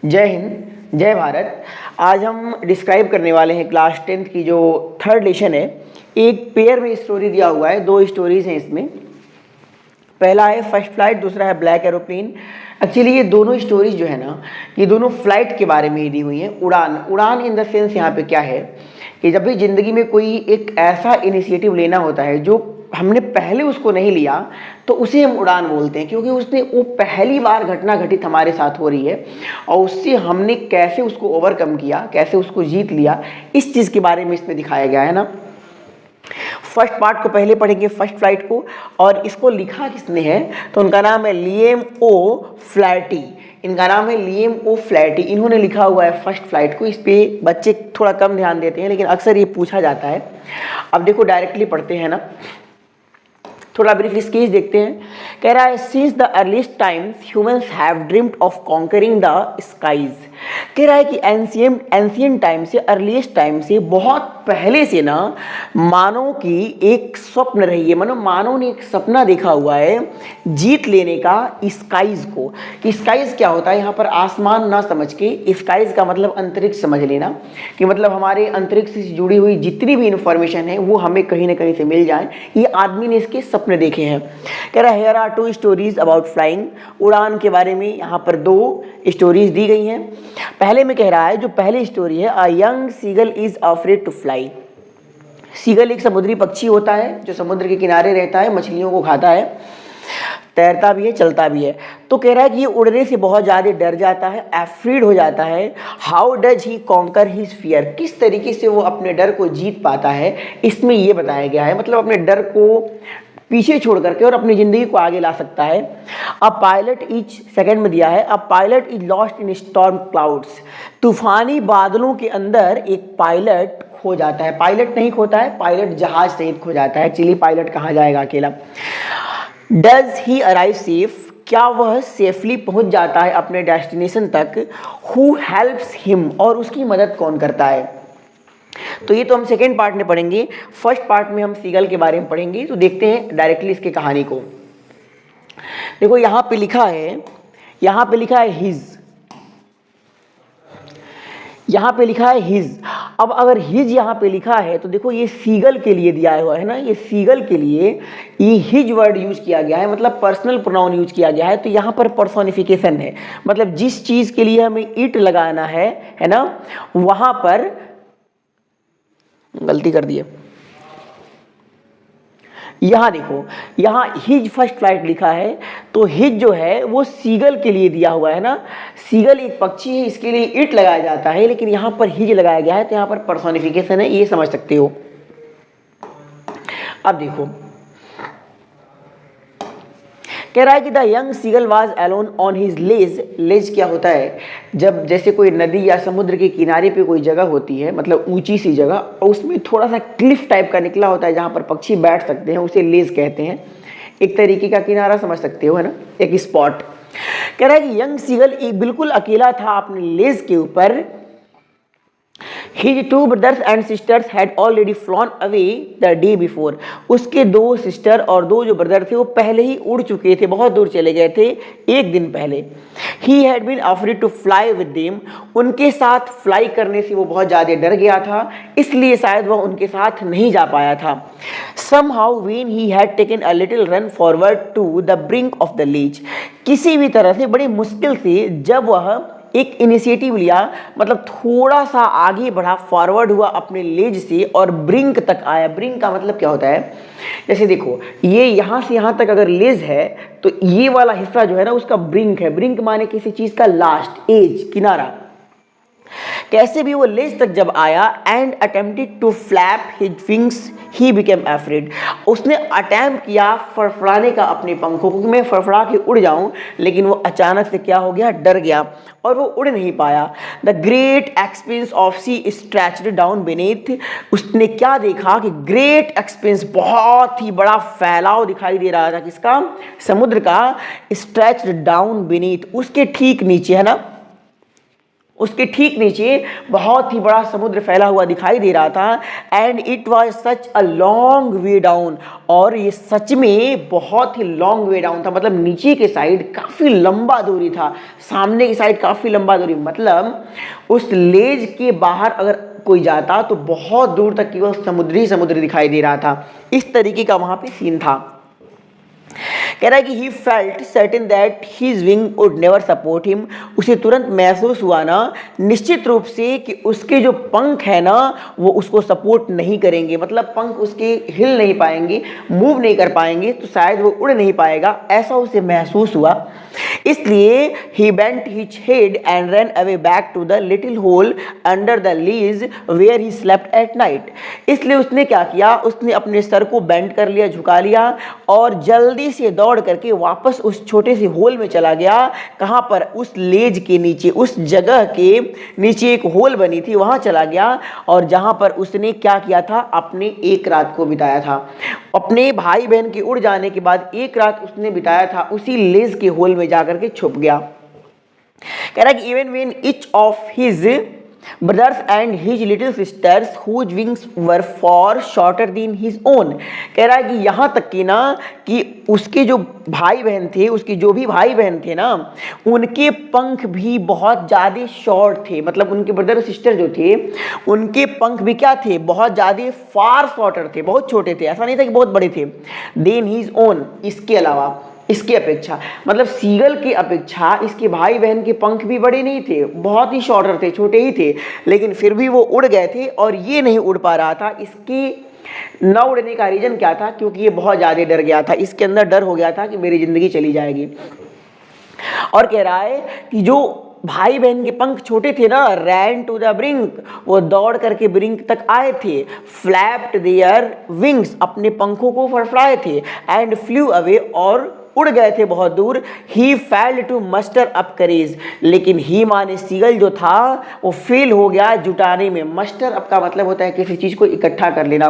जय हिंद, जय भारत। आज हम डिस्क्राइब करने वाले हैं क्लास 10th की जो थर्ड लेसन है। एक पेयर में स्टोरी दिया हुआ है, दो स्टोरीज हैं इसमें। पहला है फर्स्ट फ्लाइट, दूसरा है ब्लैक एरोप्लेन। एक्चुअली ये दोनों स्टोरीज जो है ना, ये दोनों फ्लाइट के बारे में ही दी हुई हैं। उड़ान, उड़ान इन द सेंस यहाँ पे क्या है कि जब भी ज़िंदगी में कोई एक ऐसा इनिशिएटिव लेना होता है जो हमने पहले उसको नहीं लिया, तो उसे हम उड़ान बोलते हैं, क्योंकि उसने वो पहली बार घटना घटित हमारे साथ हो रही है और उससे हमने कैसे उसको ओवरकम किया, कैसे उसको जीत लिया, इस चीज़ के बारे में इसमें दिखाया गया है ना। फर्स्ट पार्ट को पहले पढ़ेंगे, फर्स्ट फ्लाइट को। और इसको लिखा किसने है, तो उनका नाम है लिएम ओ फ्लैटी। इनका नाम है लिएम ओ फ्लैटी। इन्होंने लिखा हुआ है फर्स्ट फ्लाइट को। इस पे बच्चे थोड़ा कम ध्यान देते हैं, लेकिन अक्सर ये पूछा जाता है। अब देखो डायरेक्टली पढ़ते हैं ना, थोड़ा ब्रीफ स्केच देखते हैं। कह रहा है since the earliest times humans have dreamed of conquering the skies. कह रहा है कि एंशियंट टाइम से, अर्लीस्ट टाइम से, बहुत पहले से ना मानव की एक स्वप्न रही है। मानव ने एक सपना देखा हुआ है जीत लेने का स्काईज को। कि स्काईज क्या होता है, यहाँ पर आसमान ना समझ के स्काईज का मतलब अंतरिक्ष समझ लेना, कि मतलब हमारे अंतरिक्ष से जुड़ी हुई जितनी भी इंफॉर्मेशन है वो हमें कहीं ना कहीं से मिल जाए। ये आदमी ने इसके सपने देखे हैं। कह रहा है here are two stories about flying. उड़ान के बारे में यहाँ पर दो स्टोरीज दी गई हैं। पहले में कह रहा है, जो पहली स्टोरी है, a young seagull is afraid to fly. Seagull एक समुद्री पक्षी होता है जो समुद्र के किनारे रहता है, मछलियों को खाता है, तैरता भी है, चलता भी है। तो कह रहा है कि ये उड़ने से बहुत ज़्यादा डर जाता है, एफ्रीड हो जाता है। How does he conquer his fear. किस तरीके से वो अपने डर को जीत पाता है, इसमें ये बताया गया है। मतलब अपने डर को पीछे छोड़ करके और अपनी ज़िंदगी को आगे ला सकता है। अ पायलट इज, सेकंड में दिया है, a pilot is lost in storm clouds. तूफानी बादलों के अंदर एक पायलट खो जाता है। पायलट नहीं खोता है, पायलट जहाज सहित खो जाता है। एक्चुअली पायलट कहाँ जाएगा अकेला। Does he arrive safe. क्या वह सेफली पहुंच जाता है अपने डेस्टिनेशन तक। हु हेल्प्स हिम, और उसकी मदद कौन करता है। तो ये तो हम सेकेंड पार्ट में पढ़ेंगे। फर्स्ट पार्ट में हम सीगल के बारे में पढ़ेंगे। तो देखते हैं डायरेक्टली इसके कहानी को। देखो यहाँ पे लिखा है, यहाँ पे लिखा है हिज, यहाँ पे लिखा है हिज। अब अगर हिज यहाँ पे लिखा है तो देखो ये सीगल के लिए दिया हुआ है ना, ये सीगल के लिए ये हिज वर्ड यूज किया गया है, मतलब पर्सनल प्रोनाउन यूज किया गया है। तो यहाँ पर पर्सोनिफिकेशन है, मतलब जिस चीज के लिए हमें इट लगाना है ना, वहां पर गलती कर दिए। यहां देखो, यहां हिज फर्स्ट फ्लाइट लिखा है, तो हिज जो है वो सीगल के लिए दिया हुआ है ना। सीगल एक पक्षी है, इसके लिए इट लगाया जाता है, लेकिन यहां पर हिज लगाया गया है, तो यहां पर पर्सोनिफिकेशन है, ये समझ सकते हो। अब देखो कह रहा है कि the young seagull was alone on his ledge. Ledge क्या होता है, जब जैसे कोई नदी या समुद्र के किनारे पे कोई जगह होती है, मतलब ऊंची सी जगह, और उसमें थोड़ा सा क्लिफ टाइप का निकला होता है जहाँ पर पक्षी बैठ सकते हैं, उसे लेज कहते हैं। एक तरीके का किनारा समझ सकते हो, है ना, एक स्पॉट। कह रहा है कि यंग सीगल बिल्कुल अकेला था अपने लेज के ऊपर। His two brothers and sisters had already flown away the day before. उसके दो सिस्टर और दो जो ब्रदर थे वो पहले ही उड़ चुके थे, बहुत दूर चले गए थे एक दिन पहले। He had been afraid to fly with them. उनके साथ फ्लाई करने से वो बहुत ज़्यादा डर गया था, इसलिए शायद वह उनके साथ नहीं जा पाया था। Somehow when he had taken a little run forward to the brink of the ledge. किसी भी तरह से, बड़ी मुश्किल से, जब वह एक इनिशिएटिव लिया, मतलब थोड़ा सा आगे बढ़ा, फॉरवर्ड हुआ अपने लेज से और ब्रिंक तक आया। ब्रिंक का मतलब क्या होता है, जैसे देखो ये यहाँ से यहाँ तक अगर लेज है तो ये वाला हिस्सा जो है ना उसका ब्रिंक है। ब्रिंक माने किसी चीज का लास्ट, एज, किनारा। कैसे भी वो लेज तक जब आया, and attempted to flap his wings he became afraid. उसने अटैम्प्ट किया फड़फड़ाने का अपने पंखों को, कि मैं फड़फड़ा के उड़ जाऊं, लेकिन वो अचानक से क्या हो गया, डर गया और वो उड़ नहीं पाया। The great expanse of sea stretched down beneath. उसने क्या देखा कि ग्रेट एक्सपेंस, बहुत ही बड़ा फैलाव दिखाई दे रहा था, किसका, समुद्र का। स्ट्रेच्ड डाउन बीनीथ, उसके ठीक नीचे, है ना, उसके ठीक नीचे बहुत ही बड़ा समुद्र फैला हुआ दिखाई दे रहा था। And it was such a long way down, और ये सच में बहुत ही लॉन्ग वे डाउन था, मतलब नीचे के साइड काफ़ी लंबा दूरी था, सामने की साइड काफ़ी लंबा दूरी, मतलब उस लेज के बाहर अगर कोई जाता तो बहुत दूर तक केवल समुद्र दिखाई दे रहा था। इस तरीके का वहाँ पे सीन था। कह रहा है कि he felt certain that his wing would never support him, उसे तुरंत महसूस हुआ ना निश्चित रूप से कि उसके जो पंख है ना वो उसको सपोर्ट नहीं करेंगे, मतलब पंख उसके हिल नहीं पाएंगे, मूव नहीं कर पाएंगे, तो शायद वो उड़ नहीं पाएगा, ऐसा उसे महसूस हुआ। इसलिए he bent his head and run away back to the little hole under the ledge where he slept at night. इसलिए उसने क्या किया, उसने अपने सर को बेंड कर लिया, झुका लिया, और जल्दी से दौड़ करके वापस उस छोटे से होल में चला गया। कहाँ पर, उस लेज के नीचे, उस जगह के नीचे एक होल बनी थी, वहाँ चला गया, और जहाँ पर उसने क्या किया था, अपने एक रात को बिताया था। अपने भाई बहन के उड़ जाने के बाद एक रात उसने बिताया था उसी लेज के होल में जाकर के छुप गया। कह रहा है कि even when each of his brothers and his little sisters whose wings were far shorter than his own, कह रहा है कि यहाँ तक कि ना कि उसके जो भाई बहन थे, उसके जो भी भाई बहन थे ना, उनके पंख भी बहुत ज़्यादा शॉर्ट थे, मतलब उनके ब्रदर सिस्टर जो थे उनके पंख भी क्या थे, बहुत ज़्यादा फार शॉर्टर थे, बहुत छोटे थे, ऐसा नहीं था कि बहुत बड़े थे। देन हिज ओन, इसके अलावा, इसकी अपेक्षा, मतलब सीगल की अपेक्षा इसके भाई बहन के पंख भी बड़े नहीं थे, बहुत ही शॉर्टर थे, छोटे ही थे, लेकिन फिर भी वो उड़ गए थे और ये नहीं उड़ पा रहा था। इसके न उड़ने का रीज़न क्या था, क्योंकि ये बहुत ज़्यादा डर गया था, इसके अंदर डर हो गया था कि मेरी ज़िंदगी चली जाएगी। और कह रहा है कि जो भाई बहन के पंख छोटे थे ना, रैन टू द ब्रिंक, वो दौड़ करके ब्रिंक तक आए थे, फ्लैप्ड देयर विंग्स, अपने पंखों को फड़फड़ाए थे, एंड फ्लू अवे, और उड़ गए थे बहुत दूर। He failed to muster up करेज, लेकिन ही माने सीगल जो था वो फेल हो गया जुटाने में। मस्टर अप का मतलब होता है किसी चीज़ को इकट्ठा कर लेना,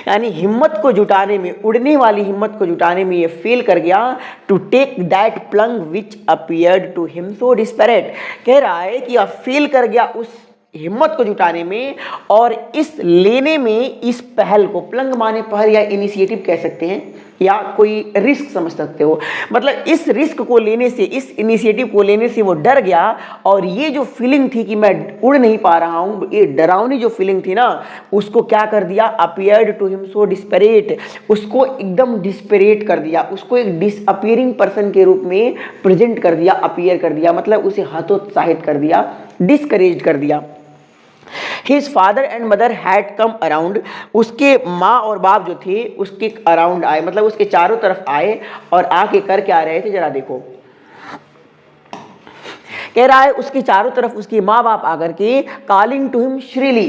यानी हिम्मत को जुटाने में, उड़ने वाली हिम्मत को जुटाने में ये फेल कर गया। To take that plunge which appeared to him so desperate, कह रहा है कि अब फेल कर गया उस हिम्मत को जुटाने में और इस लेने में, इस पहल को, प्लंग माने पहल या इनिशिएटिव कह सकते हैं, या कोई रिस्क समझ सकते हो, मतलब इस रिस्क को लेने से, इस इनिशिएटिव को लेने से वो डर गया। और ये जो फीलिंग थी कि मैं उड़ नहीं पा रहा हूँ, ये डरावनी जो फीलिंग थी ना, उसको क्या कर दिया, appeared to him so desperate, उसको एकदम डिस्परेट कर दिया, उसको एक डिसअपीयरिंग पर्सन के रूप में प्रेजेंट कर दिया, अपीयर कर दिया, मतलब उसे हतोत्साहित कर दिया, डिस्करेज कर दिया। His father and mother had come around, उसके माँ और बाप जो थे उसके अराउंड आए, मतलब उसके चारों तरफ आए, और आके कर क्या रहे थे, जरा देखो। कह रहा है उसके चारों तरफ उसके माँ बाप आकर के कॉलिंग टू हिम श्रीली,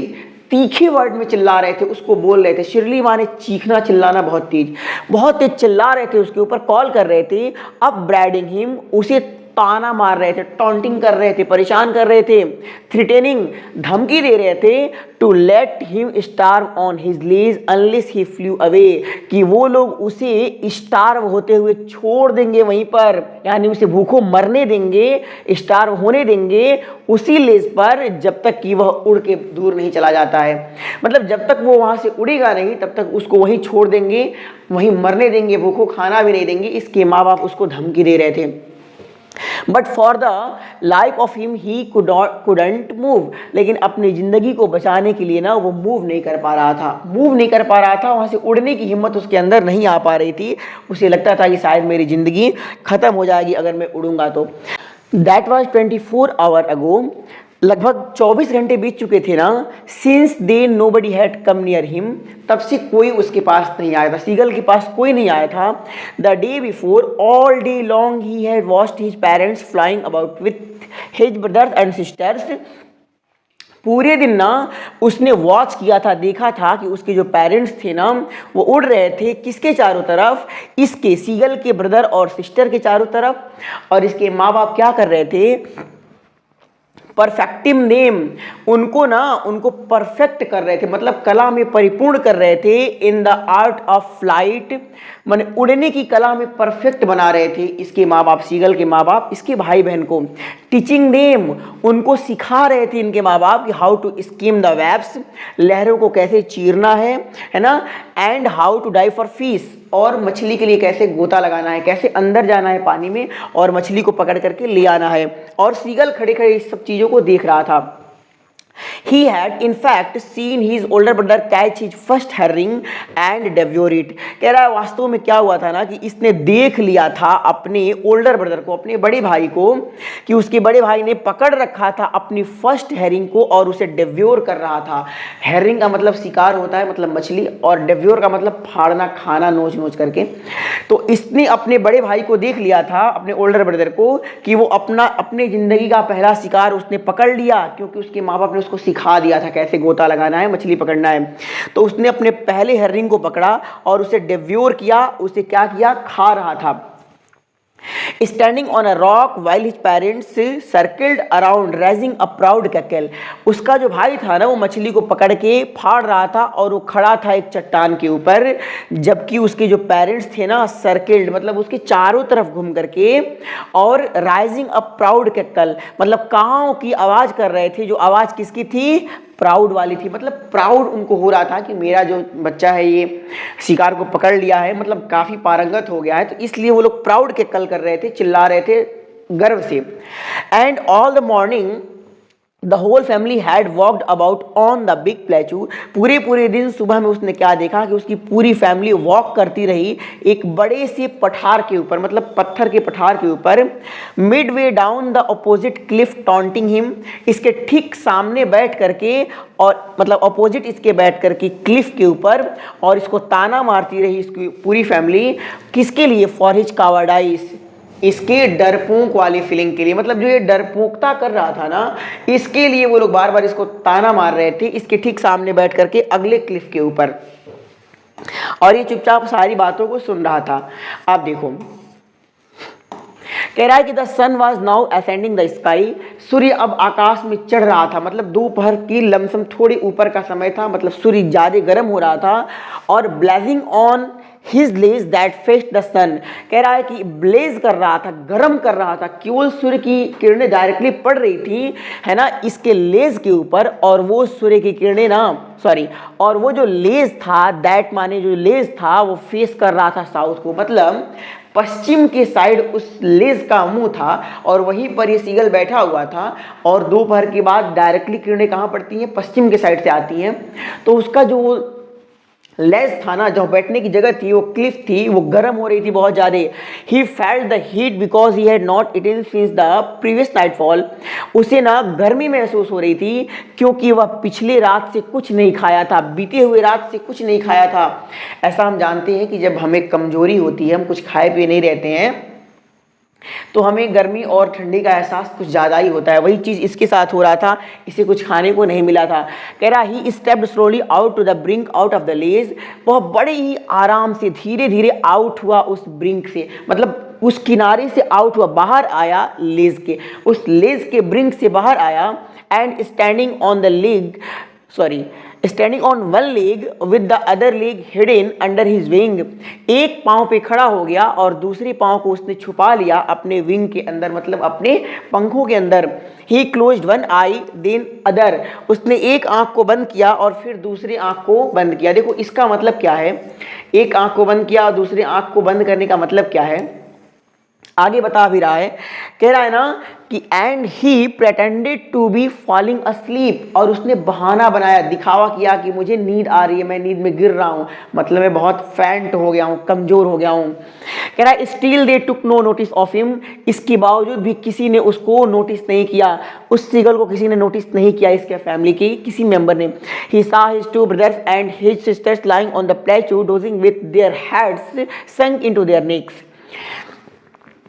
तीखे वर्ड में चिल्ला रहे थे, उसको बोल रहे थे। श्रीली माने चीखना, चिल्लाना, बहुत तेज चिल्ला रहे थे, उसके ऊपर कॉल कर रहे थे। अब ब्रैडिंग हिम, उसे ताना मार रहे थे, टॉन्टिंग कर रहे थे, परेशान कर रहे थे, थ्रेटनिंग, धमकी दे रहे थे, to let him starve on his ledge unless he flew away, कि वो लोग उसे स्टार्व होते हुए छोड़ देंगे वहीं पर, यानी उसे भूखों मरने देंगे, स्टार्व होने देंगे उसी लेज पर, जब तक कि वह उड़ के दूर नहीं चला जाता है। मतलब जब तक वो वहाँ से उड़ेगा नहीं तब तक उसको वहीं छोड़ देंगे, वहीं मरने देंगे, भूखों खाना भी नहीं देंगे, इसके माँ बाप उसको धमकी दे रहे थे। But for the life of him he couldn't move, लेकिन अपनी ज़िंदगी को बचाने के लिए ना वो मूव नहीं कर पा रहा था, वहाँ से उड़ने की हिम्मत उसके अंदर नहीं आ पा रही थी। उसे लगता था कि शायद मेरी ज़िंदगी ख़त्म हो जाएगी अगर मैं उड़ूंगा तो। दैट वॉज 24 आवर अगो, लगभग 24 घंटे बीत चुके थे ना। Since they nobody had come near him, तब से कोई उसके पास नहीं आया था, सीगल के पास कोई नहीं आया था। The day before all day long he had watched his parents flying about with his brothers and sisters, पूरे दिन ना उसने वॉच किया था, देखा था कि उसके जो पेरेंट्स थे ना वो उड़ रहे थे, किसके चारों तरफ, इसके सीगल के ब्रदर और सिस्टर के चारों तरफ, और इसके माँ बाप क्या कर रहे थे, परफेक्टिव नेम, उनको परफेक्ट कर रहे थे, मतलब कला में परिपूर्ण कर रहे थे। In the art of flight, माने उड़ने की कला में परफेक्ट बना रहे थे इसके माँ बाप, सीगल के माँ बाप इसके भाई बहन को। टीचिंग नेम, उनको सिखा रहे थे इनके माँ बाप कि how to skim the waves, लहरों को कैसे चीरना है ना। And how to dive for fish, और मछली के लिए कैसे गोता लगाना है, कैसे अंदर जाना है पानी में और मछली को पकड़ करके ले आना है। और सीगल खड़े खड़े इस सब चीज़ों को देख रहा था। He had in fact seen his older brother catch his first herring and devour it। कह रहा है वास्तव में क्या हुआ था ना कि इसने देख लिया था अपने ओल्डर ब्रदर को, अपने बड़े भाई को, कि उसके बड़े भाई ने पकड़ रखा था अपनी फर्स्ट हेरिंग को और उसे डेव्योर कर रहा था। हेरिंग का मतलब शिकार होता है, मतलब मछली, और डेव्योर का मतलब फाड़ना, खाना, नोच नोच करके। तो इसने अपने बड़े भाई को देख लिया था, अपने ओल्डर ब्रदर को, कि वो अपने जिंदगी का पहला शिकार उसने पकड़ लिया, क्योंकि उसके माँ बाप ने उसको सिखा दिया था कैसे गोता लगाना है, मछली पकड़ना है। तो उसने अपने पहले हेरिंग को पकड़ा और उसे डेव्योर किया, उसे क्या किया, खा रहा था। Standing on a rock while his parents circled around raising a proud cackle। उसका जो भाई था ना वो मछली को पकड़ के फाड़ रहा था और वो खड़ा था एक चट्टान के ऊपर, जबकि उसके जो पेरेंट्स थे ना सर्किल्ड, मतलब उसके चारों तरफ घूम करके, और राइजिंग अ प्राउड कैकल, मतलब काँव की आवाज़ कर रहे थे, जो आवाज़ किसकी थी, प्राउड वाली थी। मतलब प्राउड उनको हो रहा था कि मेरा जो बच्चा है ये शिकार को पकड़ लिया है, मतलब काफ़ी पारंगत हो गया है, तो इसलिए वो लोग प्राउड के कल कर रहे थे, चिल्ला रहे थे गर्व से। And all the morning the whole family had walked about on the big plateau. पूरे दिन सुबह में उसने क्या देखा कि उसकी पूरी फैमिली वॉक करती रही एक बड़े से पठार के ऊपर, मतलब पत्थर के पठार के ऊपर। Mid way down the opposite Cliff taunting him, इसके ठीक सामने बैठ करके, और मतलब अपोजिट इसके बैठ करके क्लिफ के ऊपर, और इसको ताना मारती रही इसकी पूरी फैमिली। किसके लिए, फॉर हिज कावर्डाइज, इसके डरपोक वाली फीलिंग के लिए, मतलब जो ये डरपोकता कर रहा था ना, इसके लिए वो लोग बार बार इसको ताना मार रहे थे, इसके ठीक सामने बैठ करके अगले क्लिफ के ऊपर, और ये चुपचाप सारी बातों को सुन रहा था। आप देखो, कह रहा है कि the sun was now ascending the sky, सूर्य अब आकाश में चढ़ रहा था, मतलब दोपहर की लमसम थोड़ी ऊपर का समय था, मतलब सूर्य ज़्यादा गर्म हो रहा था। और blazing on his ledge that faced the sun, कह रहा है कि ब्लेज कर रहा था, गर्म कर रहा था, केवल सूर्य की किरणें डायरेक्टली पड़ रही थी, है ना, इसके लेज के ऊपर, और वो सूर्य की किरणें और वो जो लेज था, दैट माने जो लेज था वो फेस कर रहा था साउथ को, मतलब पश्चिम के साइड उस लेज का मुंह था, और वहीं पर ये सीगल बैठा हुआ था। और दोपहर के बाद डायरेक्टली किरणें कहाँ पड़ती हैं, पश्चिम के साइड से आती हैं। तो उसका जो लेज था ना, जो बैठने की जगह थी, वो क्लिफ थी, वो गर्म हो रही थी बहुत ज़्यादा। He felt the heat because he had not eaten since the previous nightfall, उसे ना गर्मी महसूस हो रही थी क्योंकि वह पिछले रात से कुछ नहीं खाया था, बीते हुए रात से कुछ नहीं खाया था। ऐसा हम जानते हैं कि जब हमें कमजोरी होती है, हम कुछ खाए पिए नहीं रहते हैं, तो हमें गर्मी और ठंडी का एहसास कुछ ज़्यादा ही होता है। वही चीज़ इसके साथ हो रहा था, इसे कुछ खाने को नहीं मिला था। कह रहा he stepped slowly out to the brink out of the ledge, वह बड़े ही आराम से धीरे धीरे आउट हुआ उस ब्रिंक से, मतलब उस किनारे से आउट हुआ, बाहर आया लेज के, उस लेज के ब्रिंक से बाहर आया। And standing on one leg with the other leg hidden under his wing, एक पाँव पे खड़ा हो गया और दूसरे पाँव को उसने छुपा लिया अपने विंग के अंदर, मतलब अपने पंखों के अंदर। ही क्लोज्ड वन आई देन अदर, उसने एक आंख को बंद किया और फिर दूसरी आंख को बंद किया। देखो इसका मतलब क्या है, एक आंख को बंद किया और दूसरी आंख को बंद करने का मतलब क्या है, आगे बता भी रहा है। कह रहा है ना कि and he pretended to be falling asleep, और उसने बहाना बनाया, दिखावा किया कि मुझे नींद आ रही है, मैं नींद में गिर रहा हूँ, मतलब मैं बहुत फैंट हो गया हूँ, कमजोर हो गया हूँ। कह रहा है still they took no notice of him, इसके बावजूद भी किसी ने उसको नोटिस नहीं किया, उस सीगल को किसी ने नोटिस नहीं किया, इसके फैमिली के किसी मेंबर ने। ही saw his two brothers and his sisters lying on the plateau dozing with their heads sunk into their necks।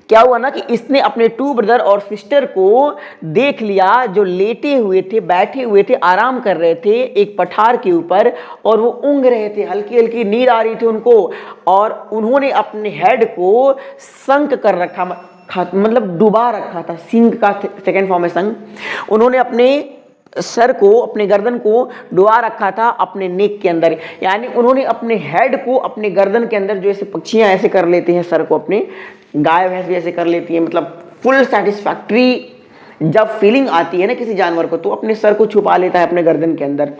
क्या हुआ ना कि इसने अपने टू ब्रदर और सिस्टर को देख लिया, जो लेटे हुए थे, बैठे हुए थे, आराम कर रहे थे एक पठार के ऊपर, और वो ऊँघ रहे थे, हल्की हल्की नींद आ रही थी उनको, और उन्होंने अपने हेड को संक कर रखा, मतलब डुबा रखा था, सिंक का सेकेंड फॉर्म है संग। उन्होंने अपने सर को, अपने गर्दन को डुबा रखा था अपने नेक के अंदर, यानी उन्होंने अपने हेड को अपने गर्दन के अंदर, जैसे पक्षियां ऐसे कर लेते हैं सर को, अपने गाय भैंस भी ऐसे कर लेती हैं, मतलब फुल सेटिस्फैक्ट्री जब फीलिंग आती है ना किसी जानवर को, तो अपने सर को छुपा लेता है अपने गर्दन के अंदर।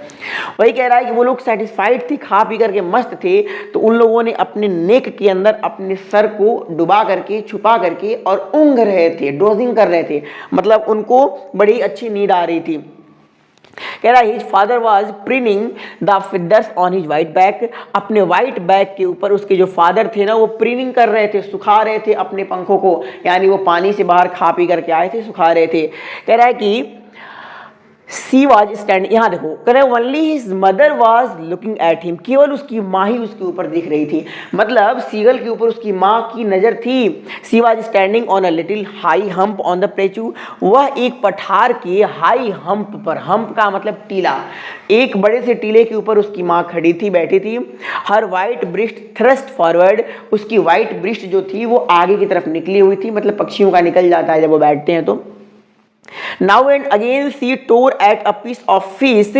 वही कह रहा है कि वो लोग सेटिस्फाइड थे, खा पी करके मस्त थे, तो उन लोगों ने अपने नेक के अंदर अपने सर को डुबा करके, छुपा करके और ऊँघ रहे थे, डोजिंग कर रहे थे, मतलब उनको बड़ी अच्छी नींद आ रही थी। कह रहा है his father was preening the feathers on his white back, अपने वाइट बैक के ऊपर उसके जो फादर थे ना वो प्रिनिंग कर रहे थे, सुखा रहे थे अपने पंखों को, यानी वो पानी से बाहर खा पी करके आए थे, सुखा रहे थे। कह रहा है कि सी वाज स्टैंड, यहाँ देखो कह रहे only his mother was looking at him, केवल उसकी माँ ही उसके ऊपर दिख रही थी, मतलब सीगल के ऊपर उसकी माँ की नज़र थी। She was standing on a little high hump on the plateau, वह एक पठार के हाई हम्प पर, हम्प का मतलब टीला, एक बड़े से टीले के ऊपर उसकी माँ खड़ी थी, बैठी थी। हर वाइट ब्रिस्ट थ्रस्ट फॉरवर्ड, उसकी वाइट ब्रिस्ट जो थी वो आगे की तरफ निकली हुई थी, मतलब पक्षियों का निकल जाता है जब वो बैठते हैं तो। Now and again she tore at a piece of fish,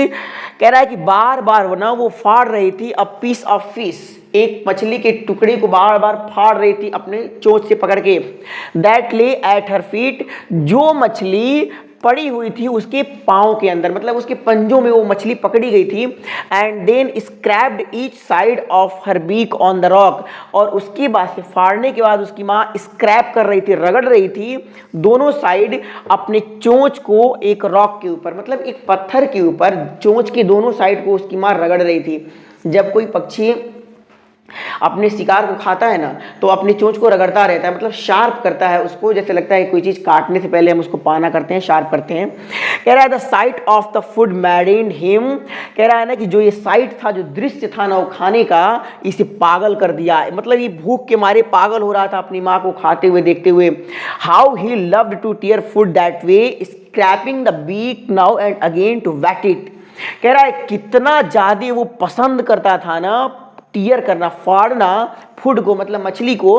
कह रहा है कि बार बार वो ना वो फाड़ रही थी अ पीस ऑफ फिश, एक मछली के टुकड़े को बार बार फाड़ रही थी अपने चोंच से पकड़ के। दैट ले एट हर फीट, जो मछली पड़ी हुई थी उसके पाँव के अंदर, मतलब उसके पंजों में वो मछली पकड़ी गई थी। And then scraped each side of her beak on the rock, और उसके बाद से फाड़ने के बाद उसकी माँ स्क्रैप कर रही थी, रगड़ रही थी दोनों साइड अपने चोंच को एक रॉक के ऊपर, मतलब एक पत्थर के ऊपर चोंच के दोनों साइड को उसकी माँ रगड़ रही थी। जब कोई पक्षी अपने शिकार को खाता है ना तो अपनी चोंच को रगड़ता रहता है, मतलब शार्प करता है उसको, जैसे लगता है कोई चीज काटने से पहले हम उसको पाना करते हैं, शार्प करते हैं। कह रहा है the site of the food मैडेंड him, कह रहा है ना कि जो ये साइट था, जो दृश्य था ना वो खाने का, इसे पागल कर दिया, मतलब ये भूख के मारे पागल हो रहा था अपनी माँ को खाते हुए देखते हुए। How he loved to tear food that way, scraping the beak now and again to whet it, कह रहा है कितना ज्यादा वो पसंद करता था ना टीयर करना, फाड़ना फूड को, मतलब मछली को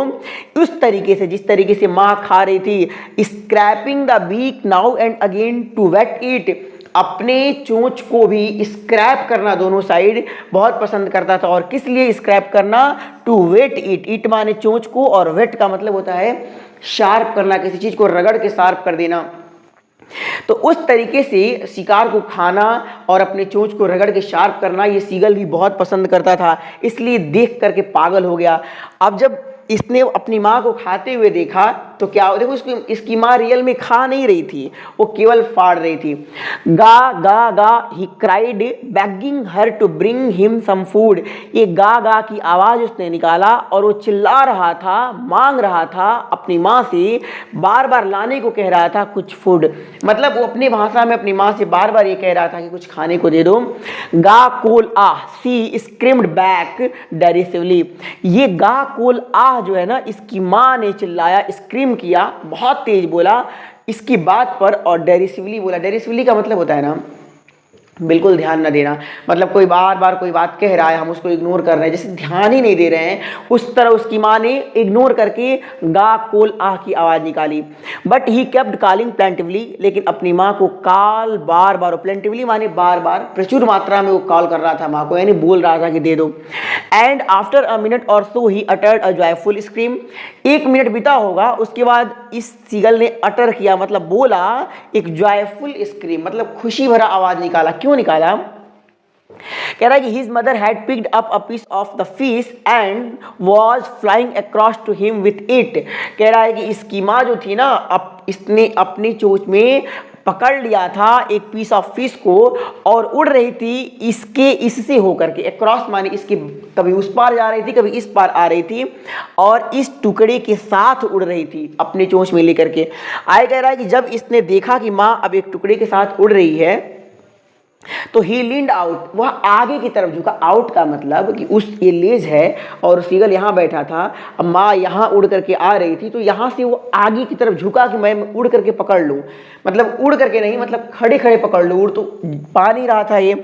उस तरीके से जिस तरीके से माँ खा रही थी। Scraping the beak now and again to whet it, अपने चोंच को भी स्क्रैप करना दोनों साइड बहुत पसंद करता था। और किस लिए स्क्रैप करना? टू वेट इट, इट माने चोंच को, और वेट का मतलब होता है शार्प करना, किसी चीज को रगड़ के शार्प कर देना। तो उस तरीके से शिकार को खाना और अपने चोंच को रगड़ के शार्प करना ये सीगल भी बहुत पसंद करता था, इसलिए देख करके पागल हो गया। अब जब इसने अपनी माँ को खाते हुए देखा तो क्या, देखो इसकी माँ रियल में खा नहीं रही थी, वो केवल फाड़ रही थी। Ga ga ga he cried begging her to bring him some food, ये गा गा की आवाज़ उसने निकाला और वो चिल्ला रहा था, मांग रहा था अपनी माँ से, बार बार लाने को कह रहा था कुछ फूड, मतलब वो अपनी भाषा में अपनी माँ से बार बार ये कह रहा था कि कुछ खाने को दे दो। गा कोल आह, सी स्क्रीम्ड बैक डेरिसिवली, ये गा कोल आह जो है ना, इसकी माँ ने चिल्लाया, स्क्रीम किया, बहुत तेज बोला इसकी बात पर, और डेरिसिवली बोला। डेरिसिवली का मतलब होता है ना बिल्कुल ध्यान न देना, मतलब कोई बार बार कोई बात कह रहा है, हम उसको इग्नोर कर रहे हैं, जैसे ध्यान ही नहीं दे रहे हैं, उस तरह उसकी माँ ने इग्नोर करके गा कोल आह की आवाज़ निकाली। But he kept calling plaintively, लेकिन अपनी माँ को कॉल बार बार, प्लेंटिवली माने बार बार, प्रचुर मात्रा में वो कॉल कर रहा था माँ को, यानी बोल रहा था कि दे दो। And after a minute or so he uttered a joyful scream, 1 minute बीता होगा उसके बाद इस सीगल ने अटर किया, मतलब बोला एक जॉयफुल स्क्रीम, मतलब खुशी भरा आवाज़ निकाला। क्यों निकाला? कह रहा है कि his mother had picked up a piece of the fish and was flying across to him with it, कह रहा है कि इसकी माँ जो थी ना, इसने अपनी चोंच में पकड़ लिया था एक पीस ऑफ फिश को और उड़ रही थी इससे होकर के, अक्रॉस माने इसके, कभी उस पार जा रही थी कभी इस पार आ रही थी, और इस टुकड़े के साथ उड़ रही थी अपनी चोंच में लेकर के। आए कह रहा है कि जब इसने देखा कि माँ अब एक टुकड़े के साथ उड़ रही है तो ही लीन्ड आउट, वह आगे की तरफ झुका। आउट का मतलब कि उस ये लेज है और सीगल यहाँ बैठा था, अब माँ यहाँ उड़ करके आ रही थी तो यहाँ से वो आगे की तरफ झुका कि मैं उड़ करके पकड़ लूँ, मतलब उड़ करके नहीं, मतलब खड़े खड़े पकड़ लूँ। उड़ तो पा नहीं रहा था ये,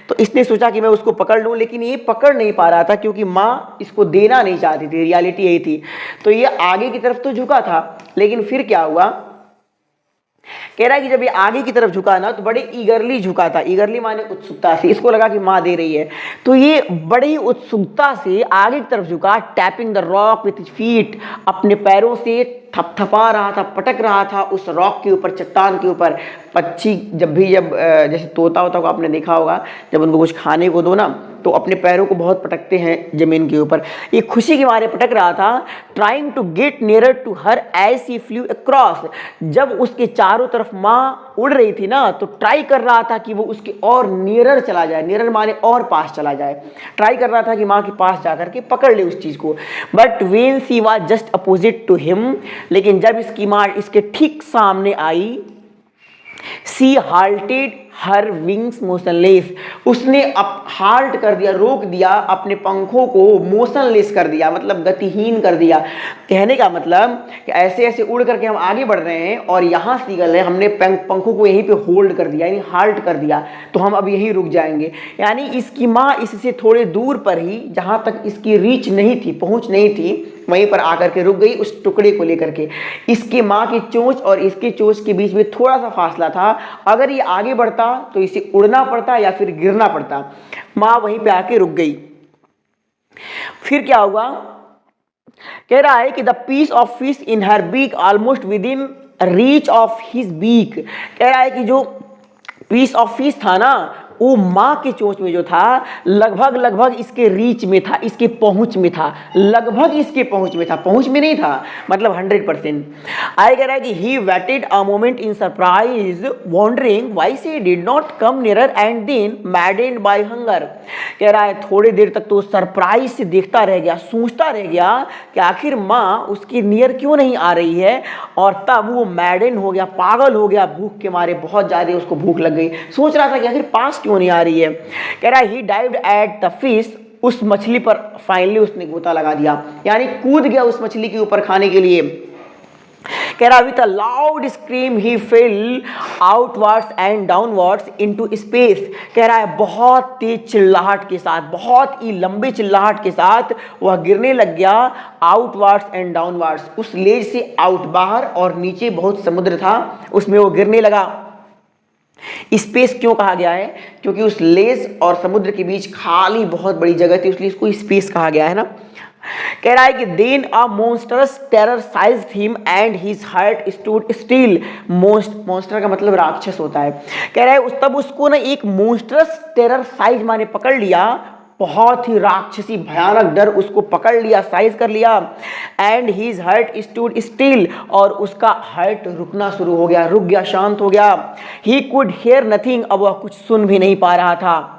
तो इसने सोचा कि मैं उसको पकड़ लूँ, लेकिन ये पकड़ नहीं पा रहा था क्योंकि माँ इसको देना नहीं चाहती थी, रियलिटी यही थी। तो ये आगे की तरफ तो झुका था, लेकिन फिर क्या हुआ, कह रहा है कि जब ये आगे की तरफ झुका ना तो बड़े ईगरली झुका था। ईगरली माने उत्सुकता से, इसको लगा कि माँ दे रही है, तो ये बड़ी उत्सुकता से आगे की तरफ झुका। Tapping the rock with his feet, अपने पैरों से थपथपा रहा था, पटक रहा था उस रॉक के ऊपर, चट्टान के ऊपर। पक्षी जब जैसे तोता होता को आपने देखा होगा, जब उनको कुछ खाने को दो ना तो अपने पैरों को बहुत पटकते हैं जमीन के ऊपर, ये खुशी के मारे पटक रहा था। Trying to get nearer to her as she flew across, जब उसके चारों तरफ माँ उड़ रही थी ना तो ट्राई कर रहा था कि वो उसके और नियरर चला जाए, नियरर माने और पास चला जाए, ट्राई कर रहा था कि माँ के पास जाकर के पकड़ ले उस चीज को। But when she was just opposite to him, लेकिन जब इसकी माँ इसके ठीक सामने आई, she halted her wings motionless, उसने अप हाल्ट कर दिया, रोक दिया, अपने पंखों को मोशनलेस कर दिया, मतलब गतिहीन कर दिया। कहने का मतलब कि ऐसे ऐसे उड़ करके हम आगे बढ़ रहे हैं और यहाँ सीगल है, हमने पंखों को यहीं पे होल्ड कर दिया, यानी हाल्ट कर दिया, तो हम अब यहीं रुक जाएंगे। यानी इसकी माँ इससे थोड़े दूर पर ही, जहाँ तक इसकी रीच नहीं थी, पहुँच नहीं थी, वहीं पर आकर के रुक गई उस टुकड़े को लेकर के। इसकी माँ की चोंच और इसके चोंच के बीच में थोड़ा सा फासला था, अगर ये आगे बढ़ता तो इसे उड़ना पड़ता या फिर गिरना पड़ता। माँ वहीं पे आके रुक गई। फिर क्या हुआ, कह रहा है कि the piece of fish in her beak almost within reach of his beak, कह रहा है कि जो पीस ऑफ फिश था ना वो माँ के चोंच में जो था लगभग लगभग इसके रीच में था, इसके पहुंच में था, लगभग इसके पहुंच में था, पहुंच में नहीं था, मतलब 100%। आई कह रहा है कि he waited a moment in surprise wondering why she did not come nearer and then maddened by hunger, कह रहा है थोड़ी देर तक तो सरप्राइज से देखता रह गया, सोचता रह गया कि आखिर माँ उसके नियर क्यों नहीं आ रही है, और तब वो मैडेंड हो गया, पागल हो गया, भूख के मारे, बहुत ज़्यादा उसको भूख लग गई, सोच रहा था कि आखिर पास क्यों नहीं आ रही है। कह रहा है ही डाइव्ड एट द फिश, उस मछली पर फाइनली उसने गोता लगा दिया, यानी कूद गया उस मछली के ऊपर खाने के लिए। कह रहा with a loud scream he fail outwards and downwards into space, कह रहा है बहुत तेज चिल्लाहट के साथ, बहुत ही लंबे चिल्लाहट के साथ वह गिरने लग गया आउटवर्ड्स एंड डाउनवर्ड्स, उस लेज से आउट बाहर, और नीचे बहुत समुद्र था उसमें वो गिरने लगा। स्पेस क्यों कहा गया है, क्योंकि उस लेज और समुद्र के बीच खाली बहुत बड़ी जगह थी, इसलिए इसको स्पेस कहा गया है ना। कह रहा है कि then a monstrous terror seized him and his heart stood still, monster का मतलब राक्षस होता है। कह रहा है तब उसको ना एक मॉन्स्टरस टेरर साइज माने पकड़ लिया, बहुत ही राक्षसी भयानक डर उसको पकड़ लिया, साइज कर लिया। And his heart stood still, और उसका हार्ट रुकना शुरू हो गया, रुक गया, शांत हो गया। ही कुड हेयर नथिंग, अब वह कुछ सुन भी नहीं पा रहा था।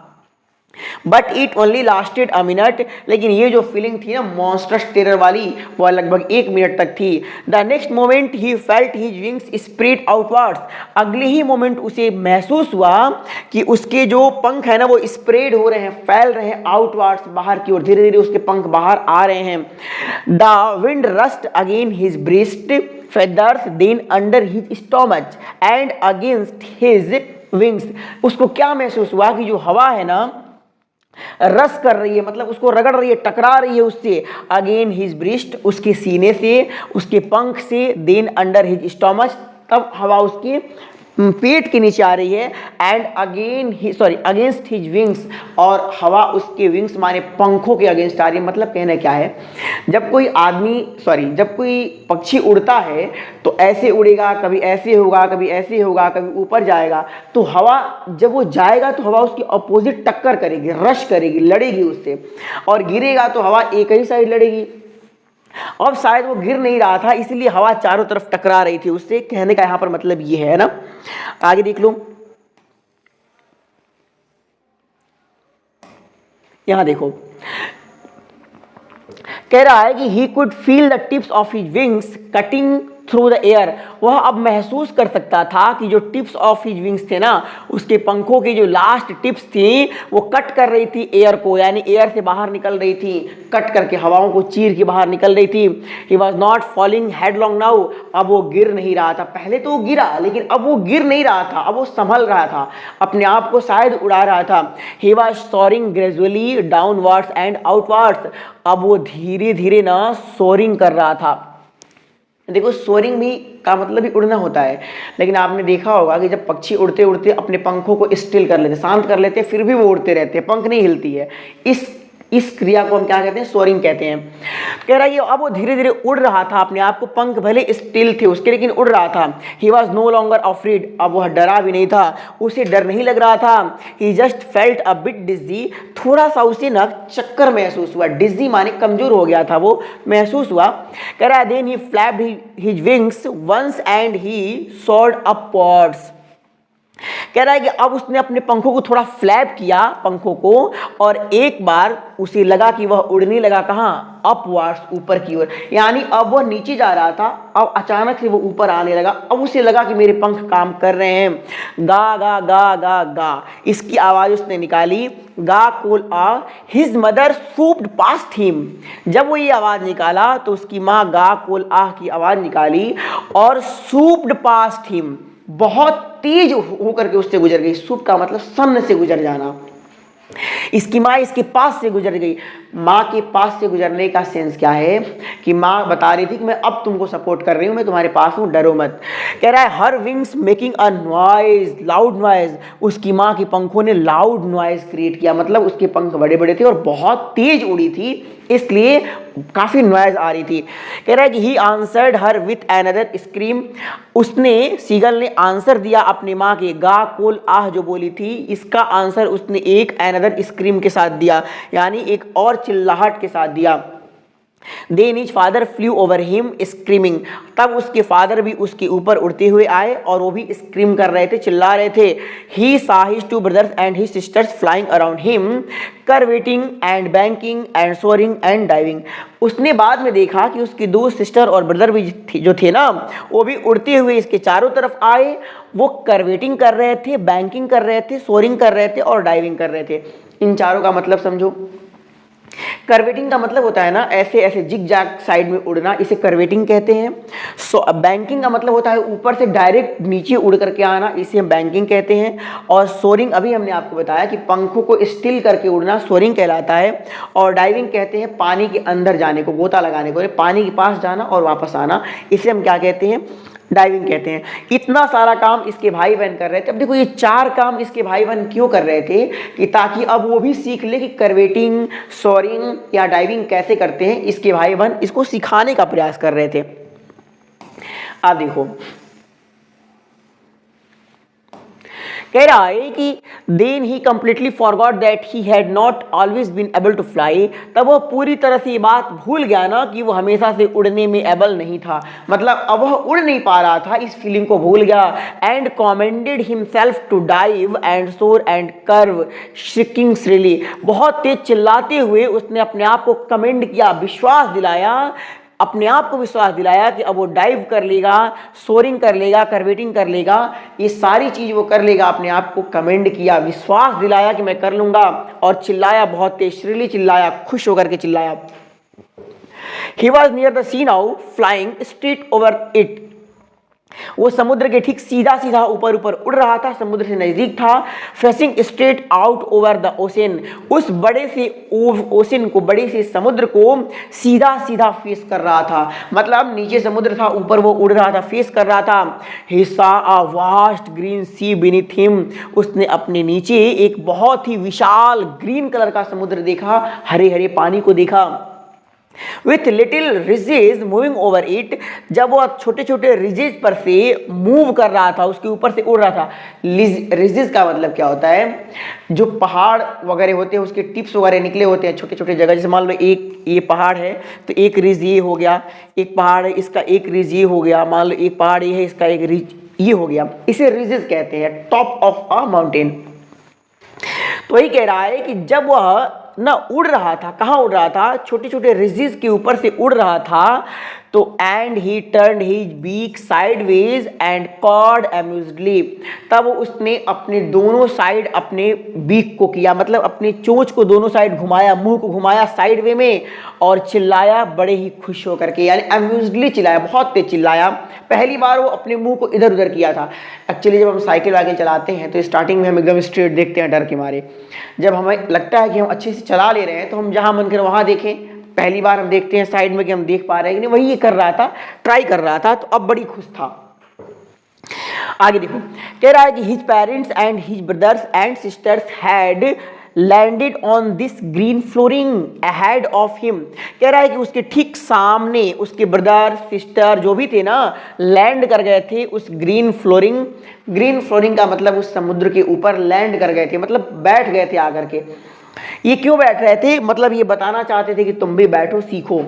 But it only lasted a minute, लेकिन ये जो फीलिंग थी ना मॉन्स्टरस टेरर वाली, वह लगभग 1 मिनट तक थी। The next moment he felt his wings spread outwards, अगले ही मोमेंट उसे महसूस हुआ कि उसके जो पंख है ना वो स्प्रेड हो रहे हैं, फैल रहे हैं आउटवर्ड्स, बाहर की ओर, धीरे धीरे उसके पंख बाहर आ रहे हैं। The wind rushed again his breast feathers then under his stomach and against his wings, उसको क्या महसूस हुआ कि जो हवा है ना रस कर रही है, मतलब उसको रगड़ रही है, टकरा रही है उससे, अगेन हिज ब्रेस्ट, उसके सीने से, उसके पंख से, देन अंडर हिज स्टोमच, तब हवा उसके पेट के नीचे आ रही है, एंड अगेंस्ट हिज विंग्स, और हवा उसके विंग्स माने पंखों के अगेंस्ट आ रही है। मतलब कहना क्या है, जब कोई जब कोई पक्षी उड़ता है तो ऐसे उड़ेगा, कभी ऐसे होगा, कभी ऐसे होगा, कभी ऊपर जाएगा, तो हवा जब वो जाएगा तो हवा उसकी अपोजिट टक्कर करेगी, रश करेगी, लड़ेगी उससे, और गिरेगा तो हवा एक ही साइड लड़ेगी। अब शायद वो गिर नहीं रहा था, इसलिए हवा चारों तरफ टकरा रही थी उससे, कहने का यहां पर मतलब ये है ना। आगे देख लो, यहां देखो, कह रहा है कि he could feel the tips of his wings cutting through the air, वह अब महसूस कर सकता था कि जो टिप्स ऑफ हिज विंग्स थे ना, उसके पंखों की जो लास्ट टिप्स थी वो कट कर रही थी एयर को, यानी एयर से बाहर निकल रही थी, कट करके हवाओं को चीर के बाहर निकल रही थी। He was not falling headlong now, अब वो गिर नहीं रहा था। पहले तो वो गिरा, लेकिन अब वो गिर नहीं रहा था, अब वो संभल रहा था, अपने आप को शायद उड़ा रहा था। He was soaring gradually downwards and outwards, अब वो धीरे धीरे ना सोरिंग कर रहा था। देखो सोरिंग भी का मतलब भी उड़ना होता है, लेकिन आपने देखा होगा कि जब पक्षी उड़ते उड़ते अपने पंखों को स्टिल कर लेते, शांत कर लेते, फिर भी वो उड़ते रहते हैं, पंख नहीं हिलती है। इस क्रिया को हम क्या कहते हैं? सोरिंग कहते हैं। कह रहा है ये अब वो धीरे धीरे उड़ रहा था, अपने आप को, पंख भले स्टिल थे उसके लेकिन उड़ रहा था। He was no longer afraid, अब वह डरा भी नहीं था, उसे डर नहीं लग रहा था। ही जस्ट फेल्ट अ बिट डिजी, थोड़ा सा उसे ना चक्कर महसूस हुआ, डिजी माने कमजोर हो गया था, वो महसूस हुआ। कह रहा है then he flapped his wings once and he soared upwards, कह रहा है कि अब उसने अपने पंखों को थोड़ा फ्लैप किया, पंखों को, और एक बार उसे लगा कि वह उड़ने लगा, कहाँ? अपवर्ड्स, ऊपर की ओर। यानी अब वह नीचे जा रहा था, अब अचानक से वो ऊपर आने लगा, अब उसे लगा कि मेरे पंख काम कर रहे हैं। गा गा गा गा गा, इसकी आवाज उसने निकाली। गा कोल आ, हिज मदर सूप्ड पास्ट हिम, जब वो ये आवाज निकाला तो उसकी माँ गा कोल आ की आवाज निकाली और सूप्ड पास्ट हिम, बहुत तेज होकर के उससे गुजर गई। सूप का मतलब सामने से गुजर जाना। इसकी माँ इसके पास से गुजर गई। माँ के पास से गुजरने का सेंस क्या है कि माँ बता रही थी कि मैं अब तुमको सपोर्ट कर रही हूँ, मैं तुम्हारे पास हूँ, डरो मत। कह रहा है हर wings making a noise, loud noise, उसकी माँ के पंखों ने लाउड नॉइज क्रिएट किया, मतलब उसके पंख बड़े बड़े थे और बहुत तेज उड़ी थी, इसलिए काफी नॉइज आ रही थी। कह रहा है कि he answered her with another scream, उसने, सीगल ने आंसर दिया अपनी माँ के गा कोल आह जो बोली थी, इसका आंसर उसने एक एनदर स्क्रीम के साथ दिया, यानी एक और चिल्लाहट के साथ दिया। Then his father flew over him screaming, तब उसके फादर भी उसके ऊपर उड़ते हुए आए और वो भी स्क्रीम कर रहे थे, चिल्ला रहे थे। He saw his two brothers and his sisters flying around him curveting and banking and soaring and diving, उसने बाद में देखा कि उसकी दो सिस्टर और ब्रदर भी जो थे ना, वो भी उड़ते हुए इसके चारों तरफ आए। वो करवेटिंग कर रहे थे, बैंकिंग कर रहे थे, सोरिंग कर रहे थे और डाइविंग कर रहे थे। इन चारों का मतलब समझो। करवेटिंग का मतलब होता है ना ऐसे ऐसे जिग जैग साइड में उड़ना, इसे करवेटिंग कहते हैं। बैंकिंग का मतलब होता है ऊपर से डायरेक्ट नीचे उड़ करके आना, इसे हम बैंकिंग कहते हैं। और सोरिंग अभी हमने आपको बताया कि पंखों को स्टिल करके उड़ना सोरिंग कहलाता है। और डाइविंग कहते हैं पानी के अंदर जाने को, गोता लगाने को, पानी के पास जाना और वापस आना, इसे हम क्या कहते हैं? डाइविंग कहते हैं। इतना सारा काम इसके भाई बहन कर रहे थे। अब देखो ये चार काम इसके भाई बहन क्यों कर रहे थे कि ताकि अब वो भी सीख ले कि करवेटिंग, सोरिंग या डाइविंग कैसे करते हैं। इसके भाई बहन इसको सिखाने का प्रयास कर रहे थे। अब देखो कह रहा है कि then he completely forgot that he had not always been able to fly, तब वो पूरी तरह से ये बात भूल गया ना कि वो हमेशा से उड़ने में एबल नहीं था, मतलब अब वह उड़ नहीं पा रहा था, इस फीलिंग को भूल गया। And commanded himself to dive and soar and curve shrieking shrilly, बहुत तेज चिल्लाते हुए उसने अपने आप को कमेंड किया, विश्वास दिलाया, अपने आप को विश्वास दिलाया कि अब वो डाइव कर लेगा, सोरिंग कर लेगा, करवेटिंग कर लेगा, ये सारी चीज वो कर लेगा। अपने आप को कमेंड किया, विश्वास दिलाया कि मैं कर लूंगा, और चिल्लाया, बहुत तेज श्रीली चिल्लाया, खुश होकर के चिल्लाया। He was near the sea now, flying straight over it, वो समुद्र के ठीक सीधा सीधा ऊपर ऊपर उड़ रहा था, समुद्र से नजदीक था। Facing straight out over the ocean, उस बड़े से ओशन को, बड़े से समुद्र को सीधा सीधा फेस कर रहा था, मतलब नीचे समुद्र था, ऊपर वो उड़ रहा था, फेस कर रहा था। He saw a vast green sea beneath him, उसने अपने नीचे एक बहुत ही विशाल ग्रीन कलर का समुद्र देखा, हरे हरे पानी को देखा। With little ridges moving over it, जब वो छोटे छोटे रिजेज पर से मूव कर रहा था, उसके ऊपर से उड़ रहा था। रिजेज का मतलब क्या होता है? जो पहाड़ वगैरह होते हैं उसके टिप्स वगैरह निकले होते हैं छोटे छोटे जगह, जैसे मान लो एक ये पहाड़ है तो एक रिज ये हो गया, एक पहाड़ है इसका एक रिज ये हो गया, मान लो एक पहाड़ ये है इसका एक रिज ये हो गया, इसे रिजेज कहते हैं, टॉप ऑफ अ माउंटेन। तो वही कह रहा है कि जब वह ना उड़ रहा था, कहाँ उड़ रहा था? छोटे छोटे रिजेस के ऊपर से उड़ रहा था, तो and he turn his beak sideways and cawed amusedly, तब उसने अपने दोनों साइड अपने बीक को किया, मतलब अपनी चोंच को दोनों साइड घुमाया, मुंह को घुमाया साइड वे में और चिल्लाया बड़े ही खुश होकर के, यानी अम्यूज्डली चिल्लाया, बहुत तेज चिल्लाया। पहली बार वो अपने मुंह को इधर उधर किया था। एक्चुअली जब हम साइकिल आगे चलाते हैं तो स्टार्टिंग में हम एकदम स्ट्रेट देखते हैं डर के मारे, जब हमें लगता है कि हम अच्छे से चला ले रहे हैं तो हम जहां मन कर वहां देखें। पहली बार हम देखते हैं साइड में कि हम देख पा रहे हैं कि नहीं, वही ये कर रहा था, ट्राई कर रहा था, तो अब बड़ी खुश था। आगे देखो, कह रहा है कि his parents and his brothers and sisters had landed on this green flooring ahead of him. कह रहा है कि उसके ठीक सामने उसके ब्रदर सिस्टर जो भी थे ना, लैंड कर गए थे उस ग्रीन फ्लोरिंग। ग्रीन फ्लोरिंग का मतलब उस समुद्र के ऊपर लैंड कर गए थे, मतलब बैठ गए थे आकर के। ये क्यों बैठ रहे थे, मतलब ये बताना चाहते थे कि तुम भी बैठो, सीखो।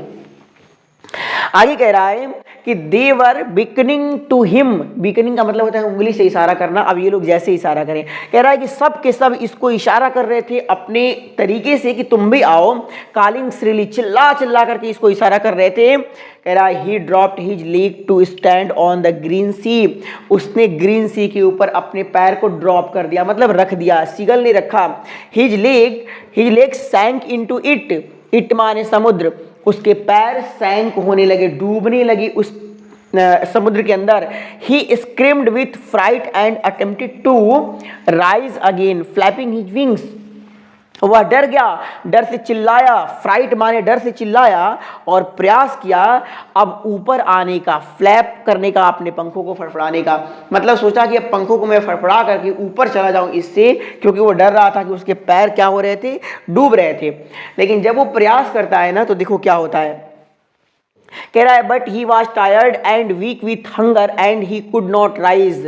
आगे कह रहा है कि दे वर बिकनिंग टू हिम, बिकनिंग का मतलब होता है उंगली से इशारा करना। अब ये लोग जैसे इशारा करें, कह रहा है कि सब के सब इसको इशारा कर रहे थे अपने तरीके से कि तुम भी आओ। कॉलिंग श्रीली, चिल्ला चिल्ला करके इसको इशारा कर रहे थे। कह रहा है he dropped his leg to stand on the green sea, उसने ग्रीन सी के ऊपर अपने पैर को ड्रॉप कर दिया, मतलब रख दिया, सीगल ने रखा। His leg sank into it, it माने समुद्र, उसके पैर सैंक होने लगे, डूबने लगी उस समुद्र के अंदर। He screamed with fright and attempted to rise again flapping his wings, वह डर गया, डर से चिल्लाया, फ्राइट माने डर से चिल्लाया और प्रयास किया अब ऊपर आने का, फ्लैप करने का, अपने पंखों को फड़फड़ाने का, मतलब सोचा कि अब पंखों को मैं फड़फड़ा करके ऊपर चला जाऊं इससे, क्योंकि वो डर रहा था कि उसके पैर क्या हो रहे थे, डूब रहे थे। लेकिन जब वो प्रयास करता है ना तो देखो क्या होता है। कह रहा है but he was tired and weak with hunger and he could not rise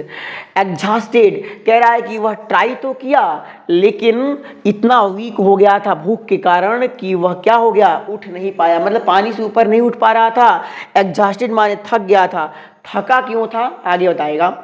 exhausted. कह रहा है कि वह ट्राई तो किया लेकिन इतना वीक हो गया था भूख के कारण कि वह क्या हो गया, उठ नहीं पाया, मतलब पानी से ऊपर नहीं उठ पा रहा था। एग्जॉस्टेड माने थक गया था। थका क्यों था आगे बताएगा।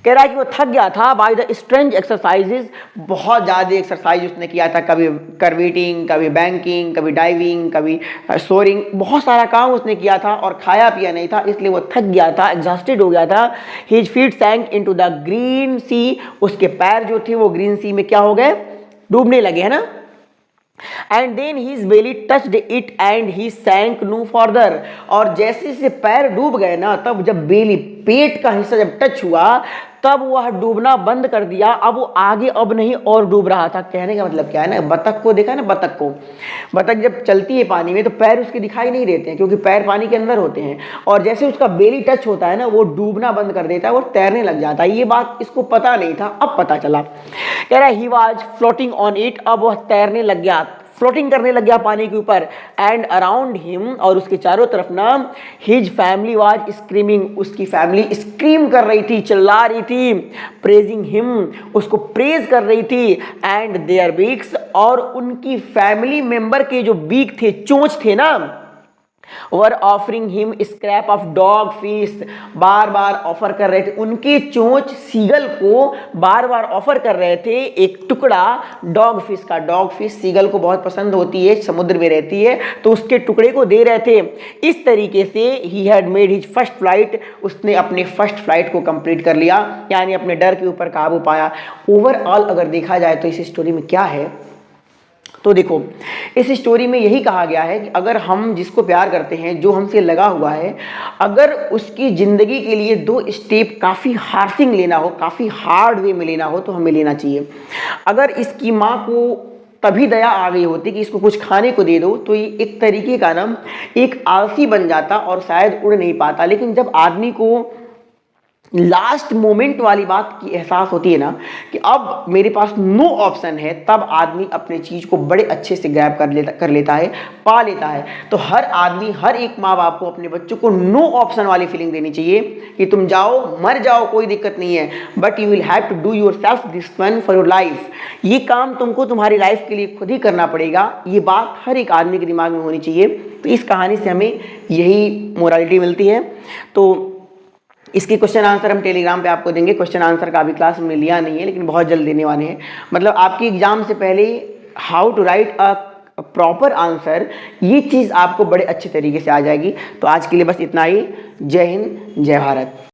कह रहा है कि वो थक गया था बाय द स्ट्रेंज एक्सरसाइजेज, बहुत ज़्यादा एक्सरसाइज उसने किया था, कभी कर्वेटिंग, कभी बैंकिंग, कभी डाइविंग, कभी सोरिंग, बहुत सारा काम उसने किया था और खाया पिया नहीं था, इसलिए वो थक गया था, एग्जॉस्टेड हो गया था। His feet sank into the green sea, उसके पैर जो थे वो ग्रीन सी में क्या हो गए, डूबने लगे, है ना। And then his belly touched it and he sank no further, और जैसे से पैर डूब गए ना, तब जब बेली, पेट का हिस्सा जब टच हुआ तब वह डूबना बंद कर दिया। अब वो आगे अब नहीं और डूब रहा था। कहने का मतलब क्या है ना, बतख को देखा ना, बतख को, बतख जब चलती है पानी में तो पैर उसके दिखाई नहीं देते हैं क्योंकि पैर पानी के अंदर होते हैं, और जैसे उसका बेली टच होता है ना वो डूबना बंद कर देता है, वो तैरने लग जाता है। ये बात इसको पता नहीं था, अब पता चला। कह रहा है he was floating on it, अब वह तैरने लग गया, फ्लोटिंग करने लग गया पानी के ऊपर। एंड अराउंड हिम, और उसके चारों तरफ ना, हिज फैमिली वाज स्क्रीमिंग, उसकी फैमिली स्क्रीम कर रही थी, चिल्ला रही थी। प्रेजिंग हिम, उसको प्रेज कर रही थी। एंड देयर बीक्स, और उनकी फैमिली मेंबर के जो बीक थे, चोंच थे ना, वर offering him scrap of dog fish, bar bar offer कर रहे थे, उनके चोंच सीगल को बार बार ऑफर कर रहे थे एक टुकड़ा डॉग फिश का। डॉग फिश सीगल को बहुत पसंद होती है, समुद्र में रहती है, तो उसके टुकड़े को दे रहे थे। इस तरीके से he had made his first flight, उसने अपने फर्स्ट फ्लाइट को कंप्लीट कर लिया, यानी अपने डर के ऊपर काबू पाया। ओवरऑल अगर देखा जाए तो इस स्टोरी में क्या है, तो देखो इस स्टोरी में यही कहा गया है कि अगर हम जिसको प्यार करते हैं, जो हमसे लगा हुआ है, अगर उसकी ज़िंदगी के लिए 2 स्टेप काफ़ी हार्सिंग लेना हो, काफ़ी हार्ड वे में लेना हो, तो हमें लेना चाहिए। अगर इसकी माँ को तभी दया आ गई होती कि इसको कुछ खाने को दे दो, तो ये एक तरीके का ना एक आलसी बन जाता और शायद उड़ नहीं पाता। लेकिन जब आदमी को लास्ट मोमेंट वाली बात की एहसास होती है ना कि अब मेरे पास नो ऑप्शन है, तब आदमी अपने चीज़ को बड़े अच्छे से ग्रैब कर लेता है, पा लेता है। तो हर आदमी, हर एक माँ बाप को अपने बच्चों को नो ऑप्शन वाली फीलिंग देनी चाहिए कि तुम जाओ, मर जाओ, कोई दिक्कत नहीं है, but you will have to do yourself this one for your life. ये काम तुमको तुम्हारी लाइफ के लिए खुद ही करना पड़ेगा। ये बात हर एक आदमी के दिमाग में होनी चाहिए। तो इस कहानी से हमें यही मोरालिटी मिलती है। तो इसकी क्वेश्चन आंसर हम टेलीग्राम पे आपको देंगे। क्वेश्चन आंसर का अभी क्लास हमने लिया नहीं है, लेकिन बहुत जल्द देने वाले हैं। मतलब आपकी एग्जाम से पहले how to write a proper answer, ये चीज़ आपको बड़े अच्छे तरीके से आ जाएगी। तो आज के लिए बस इतना ही। जय हिंद, जय भारत।